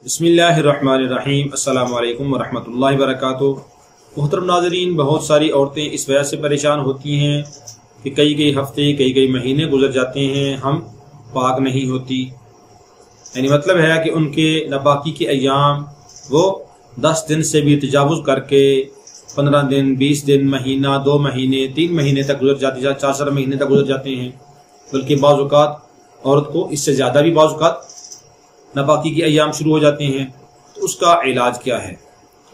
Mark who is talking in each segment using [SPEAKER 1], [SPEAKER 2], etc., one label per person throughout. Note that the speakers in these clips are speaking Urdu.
[SPEAKER 1] بسم اللہ الرحمن الرحیم۔ السلام علیکم ورحمۃ اللہ وبرکاتہ۔ محترم ناظرین، بہت ساری عورتیں اس وجہ سے پریشان ہوتی ہیں کہ کئی ہفتے کئی مہینے گزر جاتے ہیں، ہم پاک نہیں ہوتی، یعنی مطلب ہے کہ ان کے ناپاکی کے ایام وہ 10 دن سے بھی تجاوز کر کے 15 دن 20 دن مہینہ 2 مہینے 3 مہینے تک گزر جاتی ہے، 4 مہینے تک گزر جاتے ہیں، بلکہ بعض اوقات عورت کو اس سے زیادہ بھی بعض اوقات ناپاکی کے ایام شروع ہو جاتے ہیں۔ تو اس کا علاج کیا ہے؟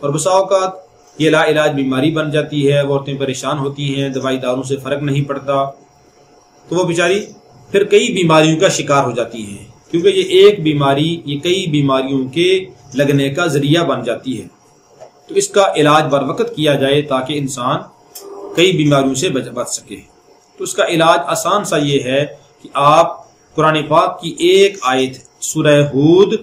[SPEAKER 1] اور بسا اوقات یہ لا علاج بیماری بن جاتی ہے، وہ عورتیں پریشان ہوتی ہیں، دوائی داروں سے فرق نہیں پڑتا، تو وہ بیچاری پھر کئی بیماریوں کا شکار ہو جاتی ہیں، کیونکہ یہ ایک بیماری یہ کئی بیماریوں کے لگنے کا ذریعہ بن جاتی ہے۔ تو اس کا علاج بر وقت کیا جائے تاکہ انسان کئی بیماریوں سے بچ سکے۔ تو اس کا علاج آسان سا یہ ہے کہ آپ قرآن پاک کی ایک آیت سورہ ہود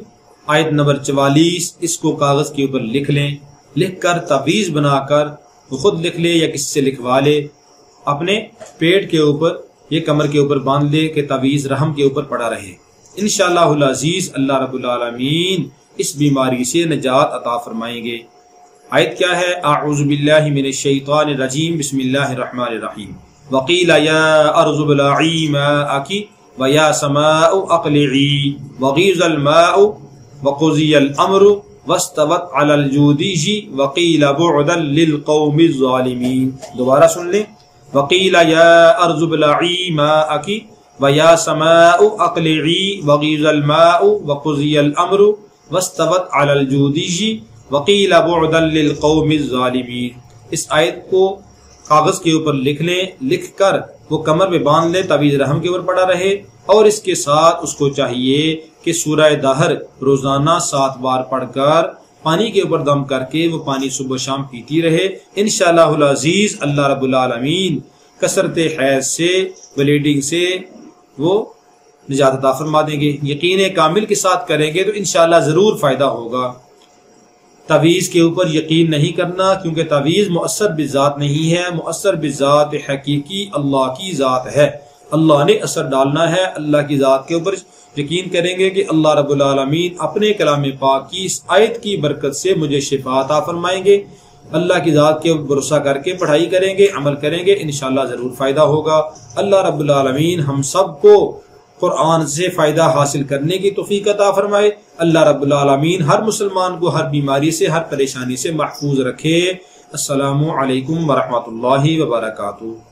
[SPEAKER 1] آیت نمبر 44 اس کو کاغذ کے اوپر لکھ لیں، لکھ کر تعویذ بنا کر وہ خود لکھ لے یا کسی سے لکھوا لے، اپنے پیٹ کے اوپر یہ کمر کے اوپر باندھ لے کہ تعویذ رحم کے اوپر پڑا رہے۔ انشاءاللہ العزیز اللہ رب العالمین اس بیماری سے نجات عطا فرمائیں گے۔ آیت کیا ہے؟ اعوذ باللہ من الشیطان الرجیم، بسم اللہ الرحمن الرحیم۔ وقیل یا ارض ابلعی ماءکی وَيَا سَمَاءُ أَقْلِعِي وَغِيضَ الْمَاءُ وَقُضِيَ الْأَمْرُ وَاسْتَوَتْ عَلَى الْجُودِيِّ وَقِيلَ بُعْدًا لِلْقَوْمِ الظَّالِمِينَ۔ دوبارہ سن لیں۔ وَقِيلَ يَا أَرْضُ ابْلَعِي مَاءَكِ وَيَا سَمَاءُ أَقْلِعِي وَغِيضَ الْمَاءُ وَقُضِيَ الْأَمْرُ وَاسْتَوَتْ عَلَى الْجُودِيِّ وَقِيلَ بُعْدًا لِلْقَوْمِ الظَّالِمِينَ۔ اس آیت کو کاغذ کے اوپر لکھ لیں، لکھ کر وہ کمر پہ باندھ لیں، تعویذ رحم کے اوپر پڑا رہے، اور اس کے ساتھ اس کو چاہیے کہ سورہ دہر روزانہ 7 بار پڑھ کر پانی کے اوپر دم کر کے وہ پانی صبح شام پیتی رہے۔ انشاءاللہ العزیز اللہ رب العالمین کثرت حیض سے بلیڈنگ سے وہ نجات عطا فرما دیں گے۔ یقین کامل کے ساتھ کریں گے تو انشاءاللہ ضرور فائدہ ہوگا۔ تعویذ کے اوپر یقین نہیں کرنا، کیونکہ تعویذ مؤثر بذات نہیں ہے، مؤثر بذات حقیقی اللہ کی ذات ہے، اللہ نے اثر ڈالنا ہے۔ اللہ کی ذات کے اوپر یقین کریں گے کہ اللہ رب العالمین اپنے کلام پاک کی اس آیت کی برکت سے مجھے شفا عطا فرمائیں گے۔ اللہ کی ذات کے بھروسہ کر کے پڑھائی کریں گے، عمل کریں گے، انشاءاللہ ضرور فائدہ ہوگا۔ اللہ رب العالمین ہم سب کو قرآن سے فائدہ حاصل کرنے کی توفیق عطا فرمائے۔ اللہ رب العالمین ہر مسلمان کو ہر بیماری سے ہر پریشانی سے محفوظ رکھے۔ السلام علیکم ورحمۃ اللہ وبرکاتہ۔